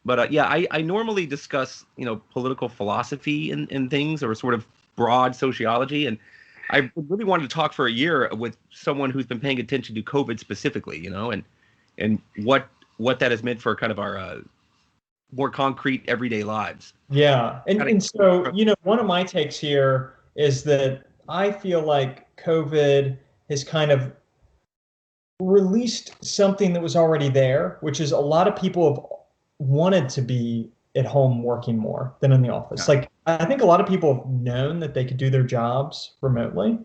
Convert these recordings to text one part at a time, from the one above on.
But yeah, I normally discuss, political philosophy and things, or sort of broad sociology. And I really wanted to talk for a year with someone who's been paying attention to COVID specifically, and what that has meant for kind of our more concrete everyday lives. Yeah. And Kinda- and so, one of my takes here is that I feel like COVID has kind of released something that was already there, which is a lot of people have wanted to be at home working more than in the office. Yeah. Like, I think a lot of people have known that they could do their jobs remotely.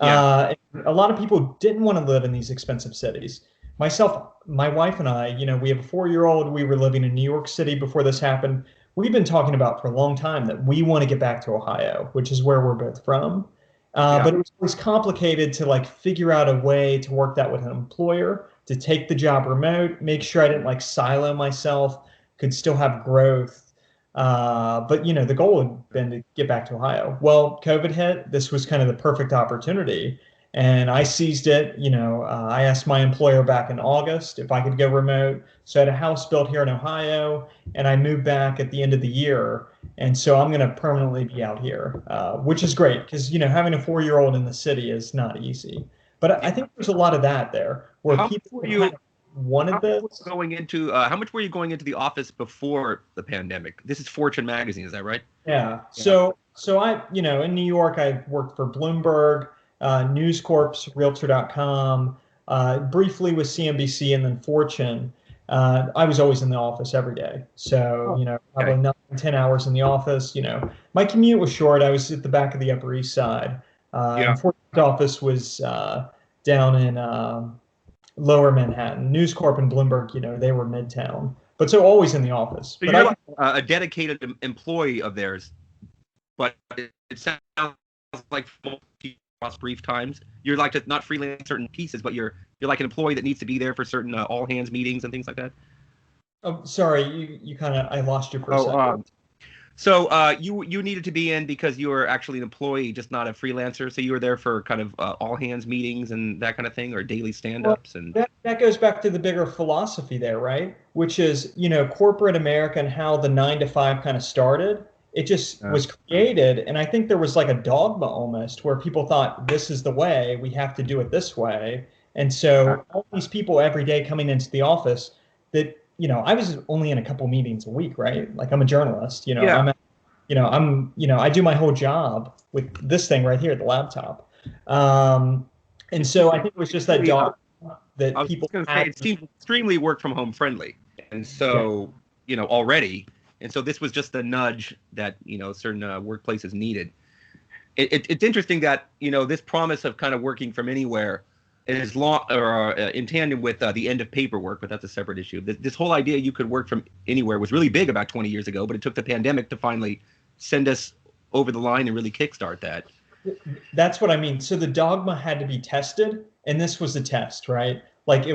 Yeah. And a lot of people didn't want to live in these expensive cities. Myself, my wife and I, we have a 4-year-old. We were living in New York City before this happened. We've been talking about for a long time that we want to get back to Ohio, which is where we're both from. Yeah. But it was complicated to like figure out a way to work that with an employer, to take the job remote, make sure I didn't like silo myself, could still have growth. But the goal had been to get back to Ohio. Well, COVID hit. This was kind of the perfect opportunity, and I seized it. I asked my employer back in August if I could go remote. So I had a house built here in Ohio, and I moved back at the end of the year. And so I'm going to permanently be out here, which is great because, having a 4-year-old in the city is not easy. But I think there's a lot of that there where How much people were kind you of wanted this. how much were you going into the office before the pandemic? This is Fortune magazine, is that right? Yeah. Yeah. So I, in New York, I worked for Bloomberg, News Corp, Realtor.com, briefly with CNBC and then Fortune. I was always in the office every day. So, probably Okay. 9, 10 hours in the office. My commute was short. I was at the back of the Upper East Side. Yeah. And Fortune's office was down in Lower Manhattan. News Corp and Bloomberg, they were Midtown. But so always in the office. So But you're like a dedicated employee of theirs, but it sounds like across brief times. You're like just not freelance certain pieces, but you're like an employee that needs to be there for certain all hands meetings and things like that. oh, sorry, you kind of I lost you for a Oh, second. so you needed to be in because you were actually an employee, just not a freelancer. So you were there for kind of all hands meetings and that kind of thing, or daily Well, stand-ups and that goes back to the bigger philosophy there, right? Which is, corporate America and how the 9 to 5 kind of started. It just uh, was created, and I think there was like a dogma almost where people thought this is the way, we have to do it this way. And so all these people every day coming into the office that, I was only in a couple meetings a week, right? Like I'm a journalist, yeah. I do my whole job with this thing right here, the laptop. Um, and so I think it was just that dogma I that was people just going to say had. it seems extremely work from home friendly, and Yeah. so already, and so this was just a nudge that certain workplaces needed. It's interesting that this promise of kind of working from anywhere is long or in tandem with the end of paperwork, but that's a separate issue. This whole idea you could work from anywhere was really big about 20 years ago, but it took the pandemic to finally send us over the line and really kickstart that. That's what I mean. So the dogma had to be tested, and this was the test, right? Like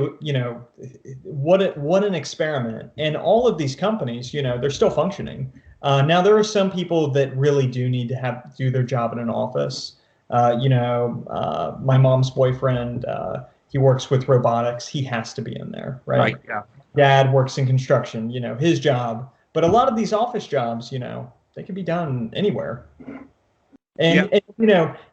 what an experiment. And all of these companies, they're still functioning. Now there are some people that really do need to do their job in an office. My mom's boyfriend, he works with robotics. He has to be in there, right? Right. Yeah. Dad works in construction, his job. But a lot of these office jobs, they can be done anywhere. Yeah. And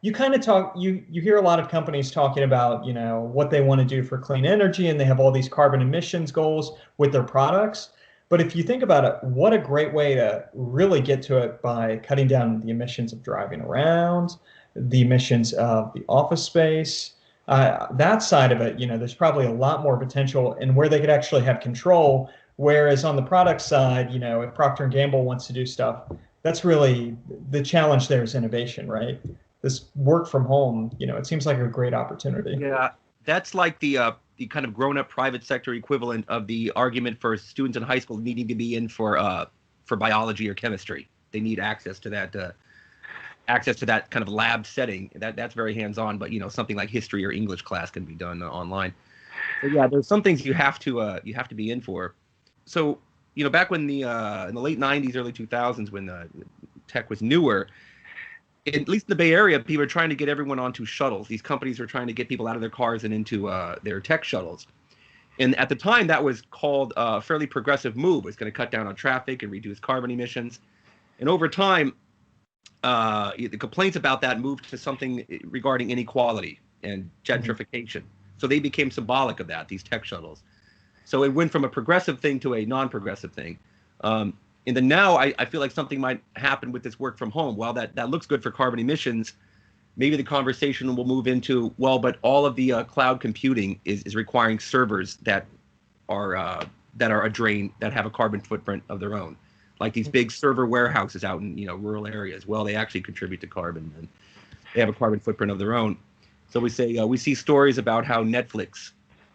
you kind of you hear a lot of companies talking about, what they want to do for clean energy, and they have all these carbon emissions goals with their products. But if you think about it, what a great way to really get to it by cutting down the emissions of driving around, the emissions of the office space. That side of it, there's probably a lot more potential and where they could actually have control. Whereas on the product side, if Procter and Gamble wants to do stuff, that's really the challenge. There is innovation, right? This work from home, it seems like a great opportunity. Yeah, that's like the kind of grown-up private sector equivalent of the argument for students in high school needing to be in for biology or chemistry. They need access to that kind of lab setting. That's very hands-on, but something like history or English class can be done online. So yeah, there's some things you have to be in for. So back when in the late '90s, early 2000s, when tech was newer, at least in the Bay Area, people are trying to get everyone onto shuttles. These companies are trying to get people out of their cars and into their tech shuttles. And at the time, that was called a fairly progressive move. It's going to cut down on traffic and reduce carbon emissions. And over time, the complaints about that moved to something regarding inequality and gentrification. So they became symbolic of that, these tech shuttles. So it went from a progressive thing to a non-progressive thing. In the now, I feel like something might happen with this work from home. While that looks good for carbon emissions, maybe the conversation will move into, well, but all of the cloud computing is requiring servers that are a drain, that have a carbon footprint of their own. Like these big server warehouses out in rural areas. Well, they actually contribute to carbon, and they have a carbon footprint of their own. So we see stories about how Netflix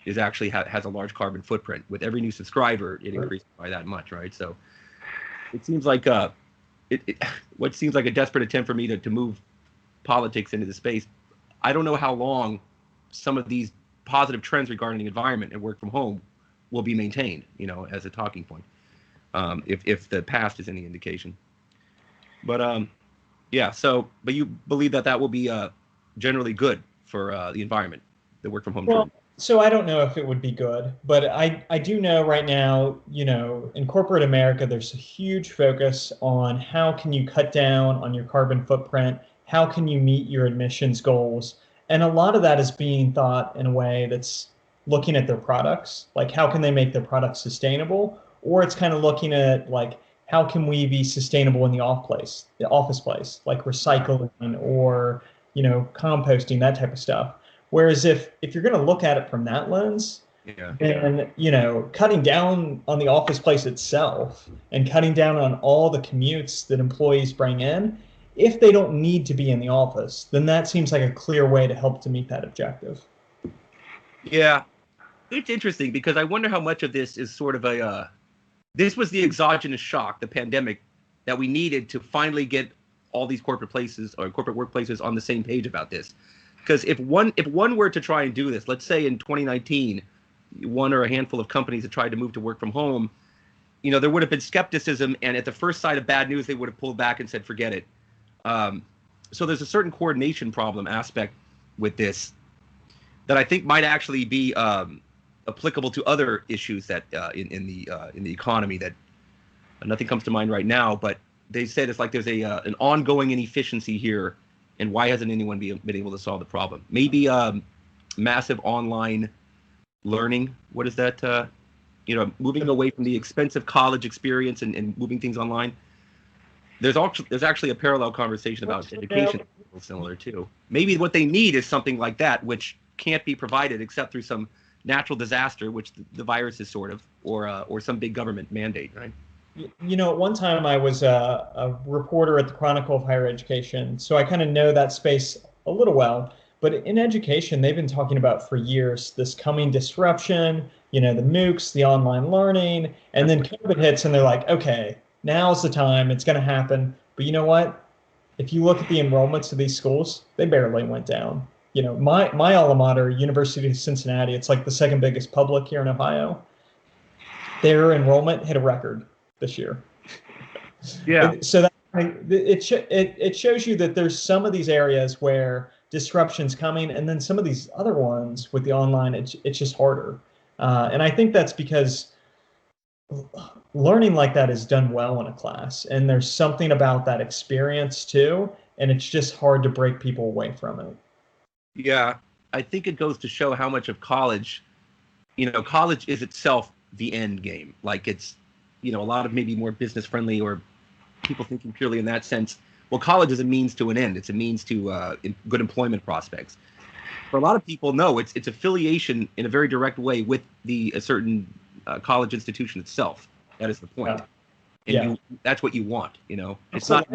is actually has a large carbon footprint. With every new subscriber, it increases by that much, right? So it seems like what seems like a desperate attempt for me to move politics into the space. I don't know how long some of these positive trends regarding the environment and work from home will be maintained, as a talking point, if the past is any indication. But yeah. So, but you believe that will be generally good for the environment, the work from home trend? So I don't know if it would be good, but I do know right now, in corporate America, there's a huge focus on how can you cut down on your carbon footprint. How can you meet your emissions goals? And a lot of that is being thought in a way that's looking at their products, like how can they make their products sustainable? Or it's kind of looking at like, how can we be sustainable in the office place, like recycling or, composting, that type of stuff. Whereas if you're going to look at it from that lens, then, cutting down on the office place itself and cutting down on all the commutes that employees bring in, if they don't need to be in the office, then that seems like a clear way to help to meet that objective. Yeah, it's interesting because I wonder how much of this is sort of this was the exogenous shock, the pandemic, that we needed to finally get all these corporate places or corporate workplaces on the same page about this. Because if one were to try and do this, let's say in 2019, one or a handful of companies that tried to move to work from home, there would have been skepticism, and at the first sight of bad news, they would have pulled back and said, forget it. So there's a certain coordination problem aspect with this that I think might actually be applicable to other issues that in the economy that nothing comes to mind right now. But they said it's like there's an ongoing inefficiency here, and why hasn't anyone been able to solve the problem? Maybe massive online learning. What is that? Moving away from the expensive college experience and moving things online. There's actually a parallel conversation about education similar too. Maybe what they need is something like that, which can't be provided except through some natural disaster, which the virus is sort of, or some big government mandate, right? At one time I was a reporter at the Chronicle of Higher Education, so I kind of know that space a little well. But in education, they've been talking about for years this coming disruption, the MOOCs, the online learning, and then COVID hits and they're like, okay, now's the time, it's going to happen. But you know what? If you look at the enrollments of these schools, they barely went down. My alma mater, University of Cincinnati, it's like the second biggest public here in Ohio. Their enrollment hit a record this year. Yeah. So that it shows you that there's some of these areas where disruption's coming, and then some of these other ones with the online, it's just harder. And I think that's because learning like that is done well in a class, and there's something about that experience too, and it's just hard to break people away from it. Yeah, I think it goes to show how much of college, college is itself the end game. Like it's, a lot of maybe more business friendly or people thinking purely in that sense. Well, college is a means to an end. It's a means to good employment prospects. For a lot of people, no, it's affiliation in a very direct way with a certain college institution itself. That is the point. And that's what you want, It's not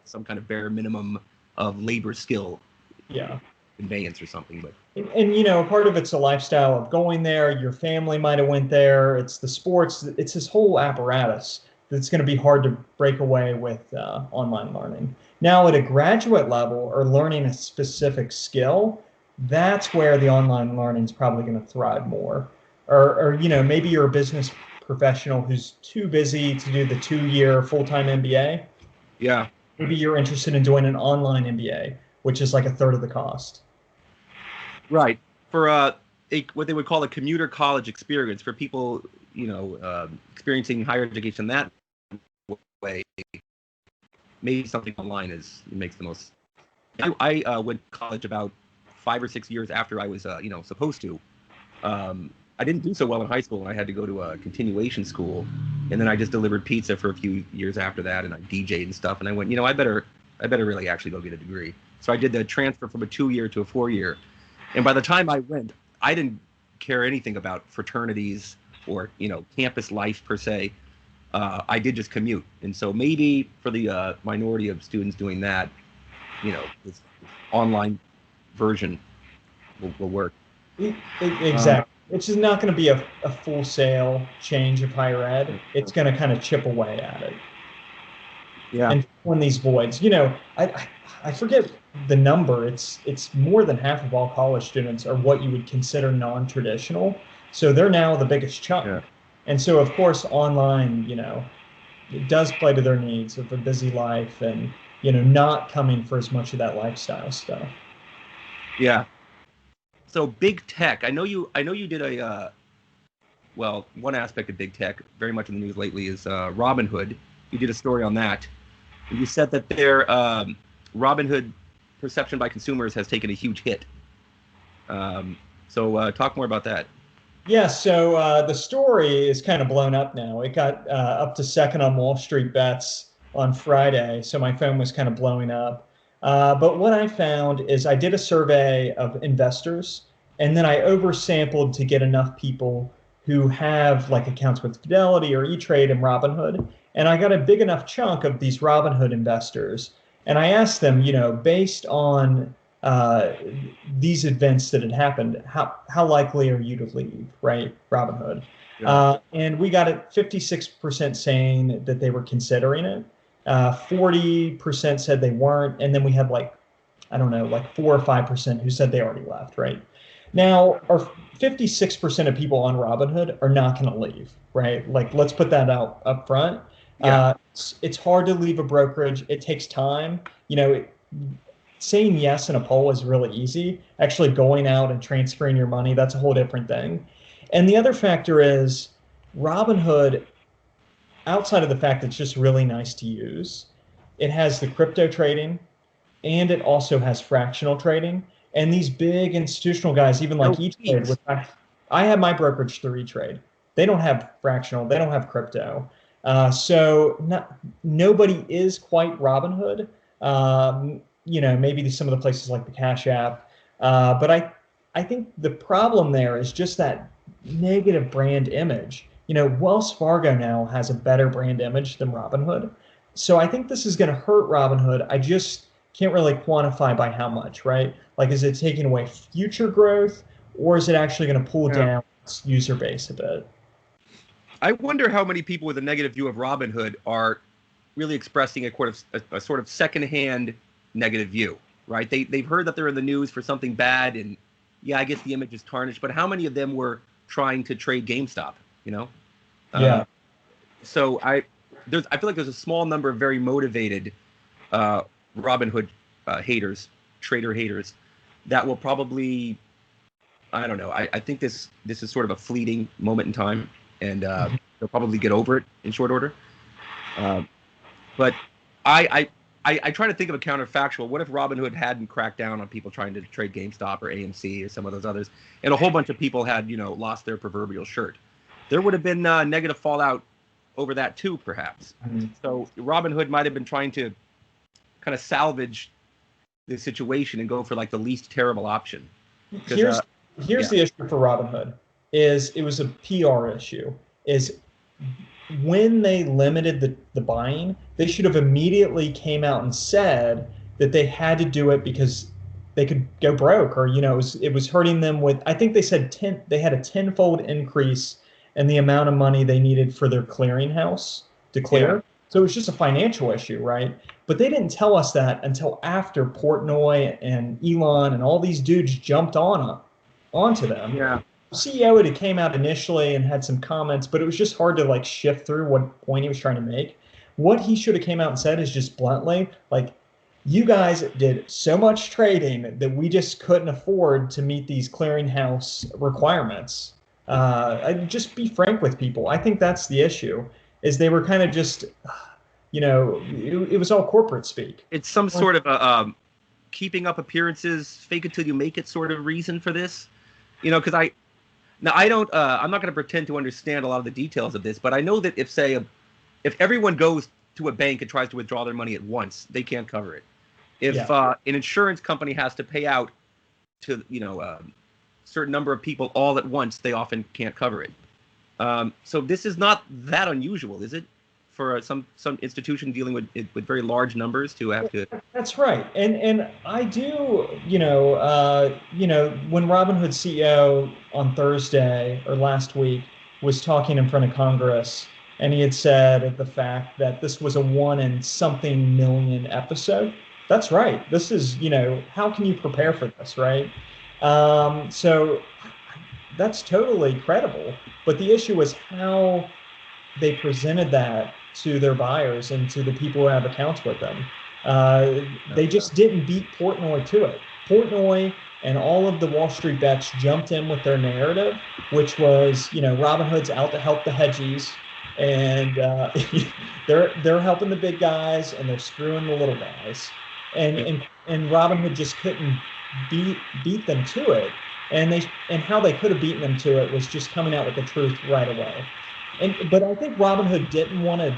some kind of bare minimum of labor skill. Yeah. Conveyance or something, but part of it's a lifestyle of going there. Your family might have went there. It's the sports. It's this whole apparatus that's going to be hard to break away with online learning. Now, at a graduate level or learning a specific skill, that's where the online learning is probably going to thrive more. Or maybe you're a business professional who's too busy to do the 2-year full-time MBA. Yeah. Maybe you're interested in doing an online MBA, which is like a third of the cost. Right. For what they would call a commuter college experience for people, experiencing higher education that way. Maybe something online makes the most. I went to college about 5 or 6 years after I was, supposed to. I didn't do so well in high school, and I had to go to a continuation school, and then I just delivered pizza for a few years after that, and I DJ'd and stuff. And I went, I better really actually go get a degree. So I did the transfer from a 2-year to a 4-year, and by the time I went, I didn't care anything about fraternities or campus life per se. I did just commute, and so maybe for the minority of students doing that, this online version will work. Exactly. It's just not going to be a full sale change of higher ed. It's going to kind of chip away at it. Yeah. And fill in these voids. I forget the number. It's more than half of all college students are what you would consider non-traditional. So they're now the biggest chunk. Yeah. And so, of course, online, it does play to their needs of a busy life and, not coming for as much of that lifestyle stuff. Yeah. So big tech. I know you did one aspect of big tech very much in the news lately is Robinhood. You did a story on that. And you said that their Robinhood perception by consumers has taken a huge hit. So talk more about that. Yeah, so the story is kind of blown up now. It got up to second on Wall Street Bets on Friday, so my phone was kind of blowing up. But what I found is I did a survey of investors, and then I oversampled to get enough people who have like accounts with Fidelity or E-Trade and Robinhood. And I got a big enough chunk of these Robinhood investors. And I asked them, based on these events that had happened, how likely are you to leave, right, Robinhood? Yeah. And we got it 56% saying that they were considering it. 40% said they weren't, and then we had 4 or 5% who said they already left, right? Now, our 56% of people on Robinhood are not going to leave, right? Let's put that out up front. Yeah. It's hard to leave a brokerage. It takes time. Saying yes in a poll is really easy. Actually going out and transferring your money, that's a whole different thing. And the other factor is Robinhood, outside of the fact that it's just really nice to use, it has the crypto trading, and it also has fractional trading. And these big institutional guys, even like E-Trade, which I have my brokerage through E-Trade. They don't have fractional. They don't have crypto. So nobody is quite Robinhood. Maybe some of the places like the Cash App. But I think the problem there is just that negative brand image. Wells Fargo now has a better brand image than Robinhood. So I think this is going to hurt Robinhood. I just can't really quantify by how much, right? Is it taking away future growth, or is it actually going to pull down its user base a bit? I wonder how many people with a negative view of Robinhood are really expressing a sort of secondhand negative view, right? They've heard that they're in the news for something bad, and I guess the image is tarnished, but how many of them were trying to trade GameStop, Yeah. So I feel like there's a small number of very motivated Robinhood haters, trader haters, that will probably, I don't know. I think this is sort of a fleeting moment in time, and they'll probably get over it in short order. But I try to think of a counterfactual. What if Robinhood hadn't cracked down on people trying to trade GameStop or AMC or some of those others, and a whole bunch of people had, lost their proverbial shirt? There would have been negative fallout over that too, perhaps. Mm-hmm. So Robinhood might have been trying to kind of salvage the situation and go for the least terrible option. Here's the issue for Robinhood is it was a PR issue. Is when they limited the buying, they should have immediately came out and said that they had to do it because they could go broke, or it was hurting them with. I think they said they had a 10-fold increase in the amount of money they needed for their clearinghouse to clear. Yeah. So it was just a financial issue, right? But they didn't tell us that until after Portnoy and Elon and all these dudes jumped onto them. Yeah. CEO had came out initially and had some comments, but it was just hard to shift through what point he was trying to make. What he should have came out and said is just bluntly, you guys did so much trading that we just couldn't afford to meet these clearinghouse requirements. I'd just be frank with people. I think that's the issue, is they were kind of just, it was all corporate speak. It's some sort of a keeping up appearances, fake it till you make it sort of reason for this. Because I'm not going to pretend to understand a lot of the details of this, but I know that if everyone goes to a bank and tries to withdraw their money at once, they can't cover it. If an insurance company has to pay out to a certain number of people all at once, they often can't cover it. So this is not that unusual, is it, for some institution dealing with very large numbers to have to? That's right, and I do, when Robinhood CEO on Thursday or last week was talking in front of Congress, and he had said the fact that this was a 1 in something million episode. That's right. This is, how can you prepare for this, right? So that's totally credible. But the issue was how they presented that to their buyers and to the people who have accounts with them. They just didn't beat Portnoy to it. Portnoy and all of the Wall Street bets jumped in with their narrative, which was, Robinhood's out to help the hedgies, and they're helping the big guys and they're screwing the little guys. And Robinhood just couldn't beat them to it. And how they could have beaten them to it was just coming out with the truth right away. But I think Robinhood didn't want to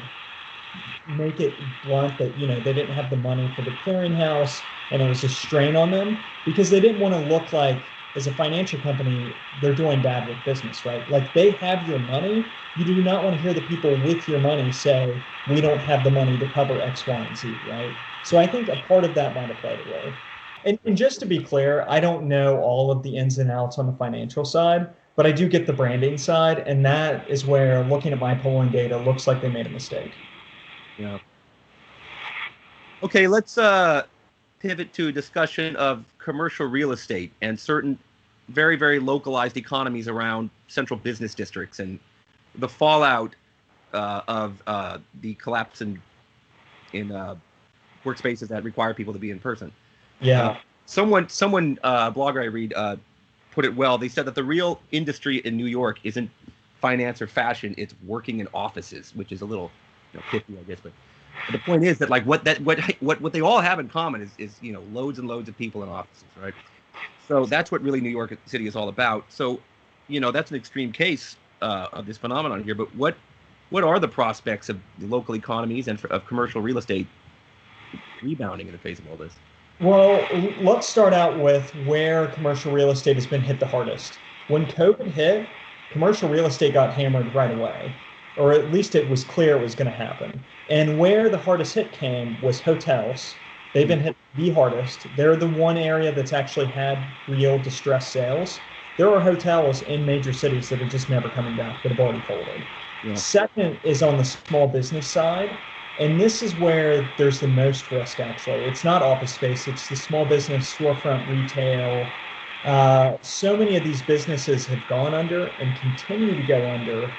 make it blunt that they didn't have the money for the clearinghouse and it was a strain on them, because they didn't want to look like, as a financial company, they're doing bad with business, right? Like, they have your money. You do not want to hear the people with your money say, we don't have the money to cover X, Y, and Z, right? So I think a part of that might have played a role. And just to be clear, I don't know all of the ins and outs on the financial side, but I do get the branding side, and that is where, looking at my polling data, looks like they made a mistake. Yeah. Okay, let's pivot to a discussion of commercial real estate and certain very, very localized economies around central business districts and the fallout of the collapse in workspaces that require people to be in person. Yeah. Someone blogger I read put it well. They said that the real industry in New York isn't finance or fashion; it's working in offices, which is a little pithy, I guess. But the point is that, like, what they all have in common is loads and loads of people in offices, right? So that's what really New York City is all about. So that's an extreme case of this phenomenon here. But what are the prospects of the local economies and of commercial real estate rebounding in the face of all this? Well, let's start out with where commercial real estate has been hit the hardest. When COVID hit, commercial real estate got hammered right away, or at least it was clear it was going to happen. And where the hardest hit came was hotels. They've been hit the hardest. They're the one area that's actually had real distressed sales. There are hotels in major cities that are just never coming back, that have already folded. Yeah. Second is on the small business side. And this is where there's the most risk, actually. It's not office space. It's the small business, storefront, retail. So many of these businesses have gone under and continue to go under.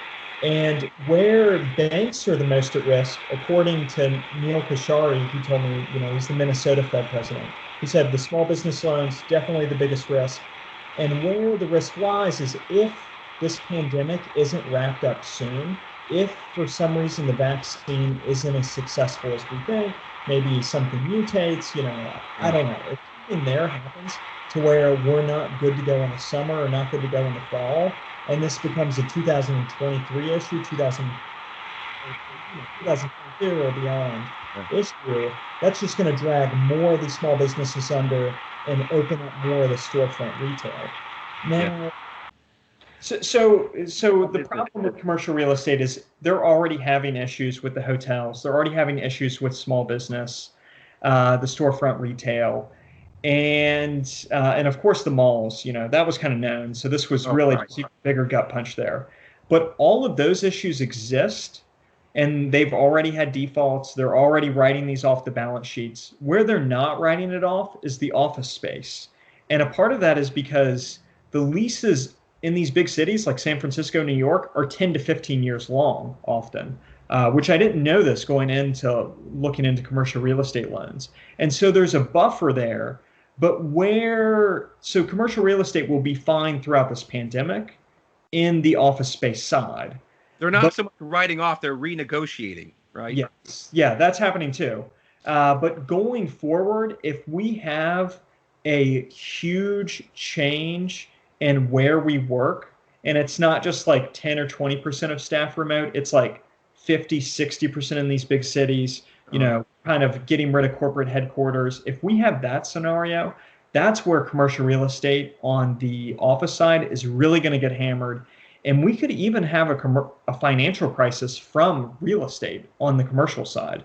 And where banks are the most at risk, according to Neil Kashari, he told me, he's the Minnesota Fed president. He said the small business loans, definitely the biggest risk. And where the risk lies is if this pandemic isn't wrapped up soon, if for some reason the vaccine isn't as successful as we think, maybe something mutates, I don't know. If something there happens to where we're not good to go in the summer or not good to go in the fall, and this becomes a 2023 issue, 2022 or beyond issue, that's just going to drag more of these small businesses under and open up more of the storefront retail. Now, So the problem with commercial real estate is they're already having issues with the hotels. They're already having issues with small business, the storefront retail, and of course the malls. That was kind of known. So this was really a bigger gut punch there. But all of those issues exist, and they've already had defaults. They're already writing these off the balance sheets. Where they're not writing it off is the office space, and a part of that is because the leases in these big cities like San Francisco, New York, are 10 to 15 years long often. which I didn't know this going into looking into commercial real estate loans. And so there's a buffer there, but so commercial real estate will be fine throughout this pandemic in the office space side. They're not so much writing off, they're renegotiating, right? Yes. Yeah, that's happening too. But going forward, if we have a huge change in where we work, and it's not just like 10 or 20% of staff remote, it's like 50, 60% in these big cities, kind of getting rid of corporate headquarters. If we have that scenario, that's where commercial real estate on the office side is really going to get hammered. And we could even have a financial crisis from real estate on the commercial side.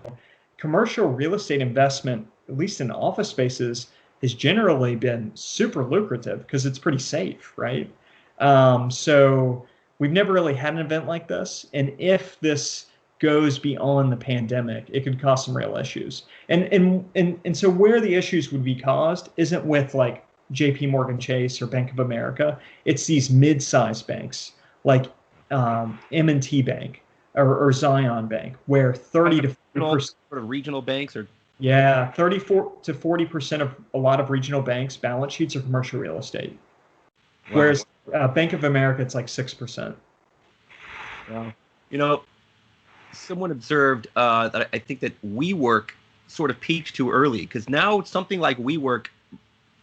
Commercial real estate investment, at least in office spaces, has generally been super lucrative because it's pretty safe, right? So we've never really had an event like this. And if this goes beyond the pandemic, it could cause some real issues. And so where the issues would be caused isn't with like JP Morgan Chase or Bank of America. It's these mid-sized banks like M&T Bank or Zion Bank, where 30 to 40% sort of regional banks are. Yeah, 34 to 40% of a lot of regional banks' balance sheets are commercial real estate. Wow. Whereas Bank of America, it's like 6%. Wow. Someone observed that I think that WeWork sort of peaked too early, because now something like WeWork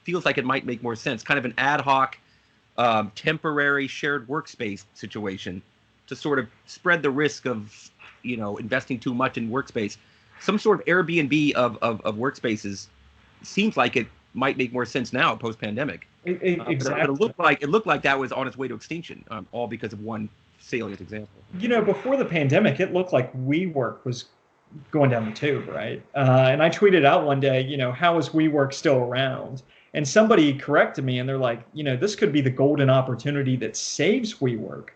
feels like it might make more sense, kind of an ad hoc, temporary shared workspace situation to sort of spread the risk of, investing too much in workspace. Some sort of Airbnb of workspaces seems like it might make more sense now post-pandemic. Exactly. But it looked like that was on its way to extinction, all because of one salient example. Before the pandemic, it looked like WeWork was going down the tube, right? And I tweeted out one day, how is WeWork still around? And somebody corrected me, and they're like, this could be the golden opportunity that saves WeWork.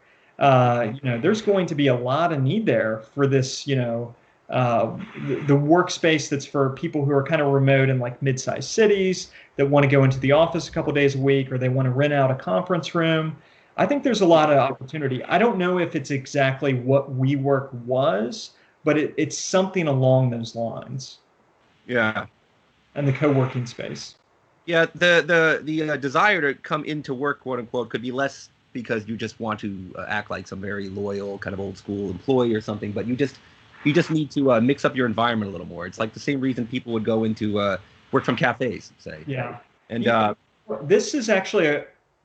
There's going to be a lot of need there for this, the workspace that's for people who are kind of remote in like mid-sized cities that want to go into the office a couple days a week, or they want to rent out a conference room. I think there's a lot of opportunity. I don't know if it's exactly what WeWork was, but it's something along those lines. Yeah. And the co-working space. Yeah, the desire to come into work, quote unquote, could be less because you just want to act like some very loyal kind of old school employee or something, but you just need to mix up your environment a little more. It's like the same reason people would go into work from cafes, say. Yeah. And this is actually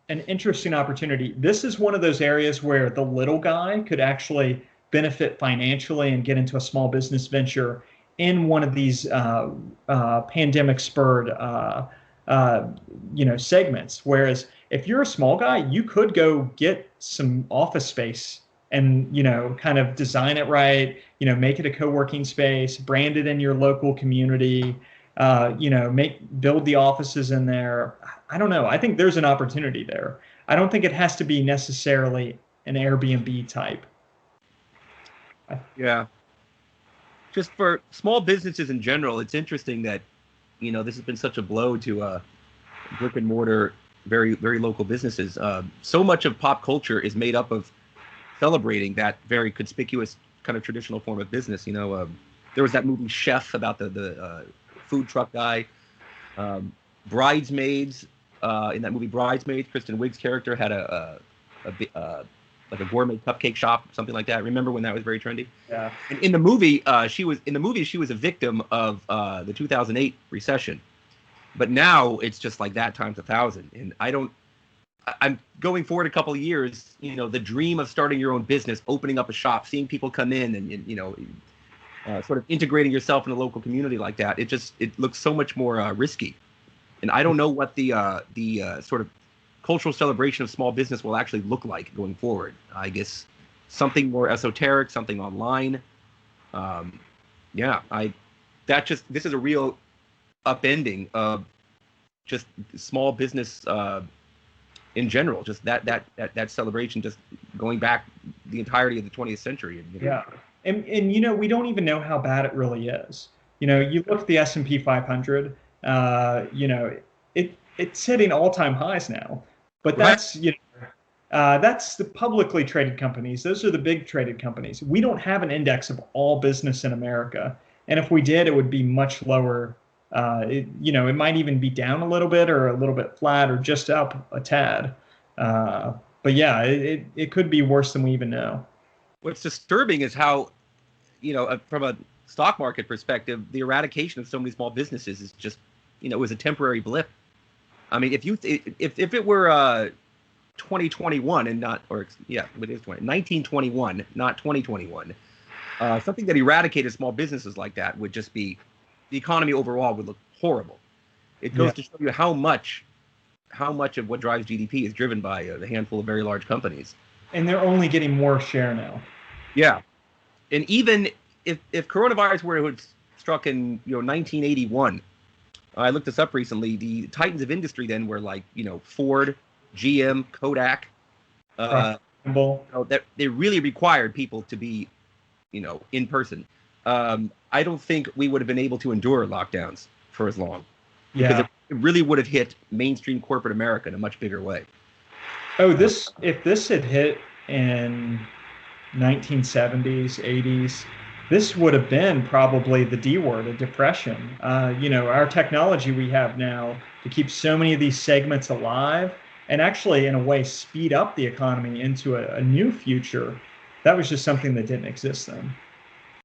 an interesting opportunity. This is one of those areas where the little guy could actually benefit financially and get into a small business venture in one of these pandemic spurred segments. Whereas if you're a small guy, you could go get some office space and, kind of design it right, make it a co-working space, brand it in your local community, build the offices in there. I don't know. I think there's an opportunity there. I don't think it has to be necessarily an Airbnb type. Yeah. Just for small businesses in general, it's interesting that, this has been such a blow to brick and mortar, very, very local businesses. So much of pop culture is made up of celebrating that very conspicuous kind of traditional form of business. There was that movie Chef about the food truck guy. Bridesmaids, in that movie Bridesmaids, Kristen Wiig's character had a gourmet cupcake shop, something like that. Remember when that was very trendy? Yeah. And in the movie, she was a victim of the 2008 recession. But now it's just like that times 1,000. And I'm going forward a couple of years, the dream of starting your own business, opening up a shop, seeing people come in and sort of integrating yourself in a local community like that. It looks so much more risky. And I don't know what the sort of cultural celebration of small business will actually look like going forward. I guess something more esoteric, something online. This is a real upending of just small business in general. Just that celebration, just going back the entirety of the 20th century. Yeah, and we don't even know how bad it really is. You look at the S&P 500. It's hitting all-time highs now. But that's That's the publicly traded companies. Those are the big traded companies. We don't have an index of all business in America. And if we did, it would be much lower. It might even be down a little bit or a little bit flat or just up a tad. But yeah, it could be worse than we even know. What's disturbing is how, from a stock market perspective, the eradication of so many small businesses is just, it was a temporary blip. I mean, if it were 2021 and not, or yeah, it is 1921, not 2021, something that eradicated small businesses like that would just be, the economy overall would look horrible. It goes to show you how much of what drives GDP is driven by the handful of very large companies. And they're only getting more share now. Yeah. And even if coronavirus were to have struck in 1981, I looked this up recently, the titans of industry then were like, Ford, GM, Kodak. That they really required people to be, in person. I don't think we would have been able to endure lockdowns for as long. Because it really would have hit mainstream corporate America in a much bigger way. Oh, if this had hit in 1970s, 80s, this would have been probably the D word, a depression. Our technology we have now to keep so many of these segments alive and actually, in a way, speed up the economy into a new future, that was just something that didn't exist then.